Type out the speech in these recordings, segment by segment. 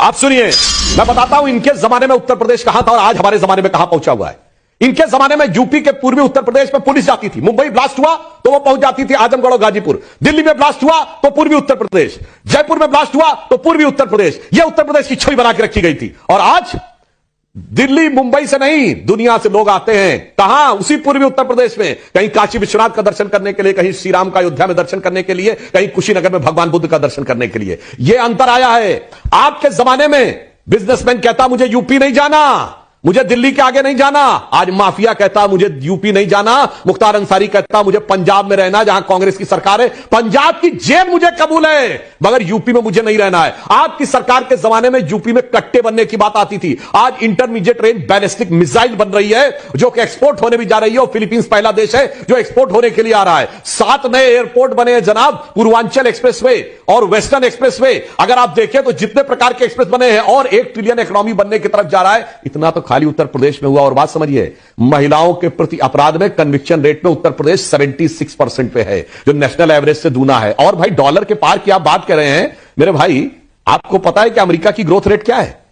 आप सुनिए, मैं बताता हूं इनके जमाने में उत्तर प्रदेश कहां था और आज हमारे जमाने में कहां पहुंचा हुआ है। इनके जमाने में यूपी के पूर्वी उत्तर प्रदेश में पुलिस जाती थी। मुंबई ब्लास्ट हुआ तो वो पहुंच जाती थी आजमगढ़ और गाजीपुर। दिल्ली में ब्लास्ट हुआ तो पूर्वी उत्तर प्रदेश। जयपुर में ब्लास्ट हुआ तो पूर्वी उत्तर प्रदेश। यह उत्तर प्रदेश की छवि बना के रखी गई थी। और आज दिल्ली मुंबई से नहीं, दुनिया से लोग आते हैं। कहां? उसी पूर्वी उत्तर प्रदेश में। कहीं काशी विश्वनाथ का दर्शन करने के लिए, कहीं श्री राम का अयोध्या में दर्शन करने के लिए, कहीं कुशीनगर में भगवान बुद्ध का दर्शन करने के लिए। यह अंतर आया है। आपके जमाने में बिजनेसमैन कहता मुझे यूपी नहीं जाना, मुझे दिल्ली के आगे नहीं जाना। आज माफिया कहता मुझे यूपी नहीं जाना। मुख्तार अंसारी कहता मुझे पंजाब में रहना जहां कांग्रेस की सरकार है। पंजाब की जेल मुझे कबूल है मगर यूपी में मुझे नहीं रहना है। आपकी सरकार के जमाने में यूपी में कट्टे बनने की बात आती थी। आज इंटरमीडिएट रेंज बैलिस्टिक मिसाइल बन रही है जो कि एक्सपोर्ट होने भी जा रही है। और फिलीपींस पहला देश है जो एक्सपोर्ट होने के लिए आ रहा है। 7 नए एयरपोर्ट बने हैं जनाब। पूर्वांचल एक्सप्रेसवे और वेस्टर्न एक्सप्रेसवे अगर आप देखें तो जितने प्रकार के एक्सप्रेस बने हैं और 1 ट्रिलियन इकोनॉमी बनने की तरफ जा रहा है। इतना तो खाली उत्तर प्रदेश में हुआ। और बात समझिए, महिलाओं के प्रति अपराध में कन्विक्शन रेट में उत्तर प्रदेश 76% पे है जो नेशनल एवरेज से दूना है। और भाई डॉलर के पार की आप बात कर रहे हैं मेरे भाई, आपको पता है कि अमेरिका की ग्रोथ रेट क्या है?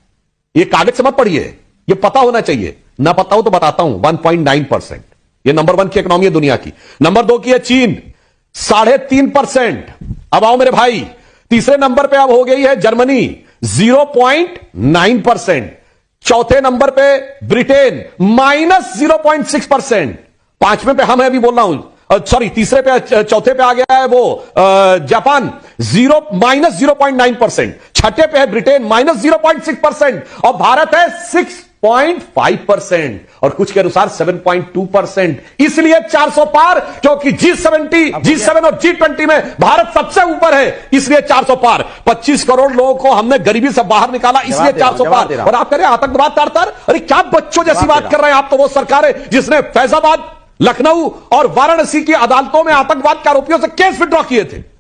ये कागज से मत पढ़िए, ये पता होना चाहिए। ना पता हो तो बताता हूं, 1.9%। ये नंबर 1 की इकोनॉमी है दुनिया की। नंबर 2 की है चीन, 3.5%। अब आओ मेरे भाई, तीसरे नंबर पे अब हो गई है जर्मनी, 0.9%। चौथे नंबर पे ब्रिटेन, -0.6%। पांचवें पे हम है, अभी बोल रहा हूं, सॉरी तीसरे पे, चौथे पे आ गया है वो जापान, -0.9%। छठे पे है ब्रिटेन, -0.6%। और भारत है 6.5% और कुछ के अनुसार 7.2%। इसलिए 400 पार, क्योंकि G7 और G20 में भारत सबसे ऊपर है, इसलिए 400 पार। 25 करोड़ लोगों को हमने गरीबी से बाहर निकाला, इसलिए 400 पार। और आप कह रहे हैं आतंकवाद तार, अरे क्या बच्चों जैसी बात कर रहे हैं आप? तो वो सरकार है जिसने फैजाबाद, लखनऊ और वाराणसी की अदालतों में आतंकवाद के आरोपियों से केस विड्रॉ किए थे।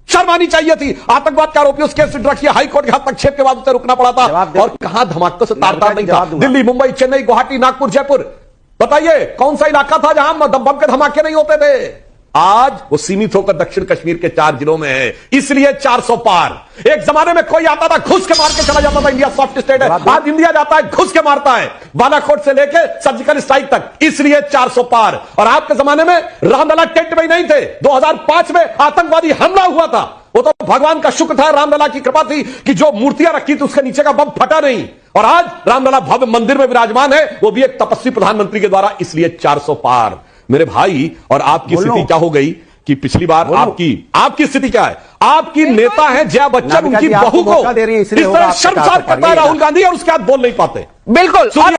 शर्म आनी चाहिए थी। आतंकवाद के आरोपियों से केस विड्रॉ किया, हाईकोर्ट के हस्तक्षेप के बाद उसे रुकना पड़ा था। और कहां धमाकों से तार नहीं था। दिल्ली, मुंबई, चेन्नई, गुवाहाटी, नागपुर, जयपुर, बताइए कौन सा इलाका था जहां बम के धमाके नहीं होते थे? आज वो सीमित होकर दक्षिण कश्मीर के 4 जिलों में है, इसलिए 400 पार। एक जमाने में कोई आता था घुस के मार के चला जाता था, इंडिया सॉफ्ट स्टेट है। आज इंडिया जाता है घुस के मारता है, बालाकोट से लेकर सर्जिकल स्ट्राइक तक, इसलिए 400 पार। और आपके जमाने में रामलला टेंट में नहीं थे। 2005 में आतंकवादी हमला हुआ था, वो तो भगवान का शुक्र था, रामलला की कृपा थी कि जो मूर्तियां रखी थी उसके नीचे का बम फटा नहीं। और आज रामलला भव्य मंदिर में विराजमान है, वो भी एक तपस्वी प्रधानमंत्री के द्वारा, इसलिए 400 पार मेरे भाई। और आपकी स्थिति क्या हो गई कि पिछली बार आपकी स्थिति क्या है? आपकी नेता है जया बच्चन, उनकी बहू को इस तरह शर्मसार करता है राहुल गांधी और उसके बाद बोल नहीं पाते। बिल्कुल।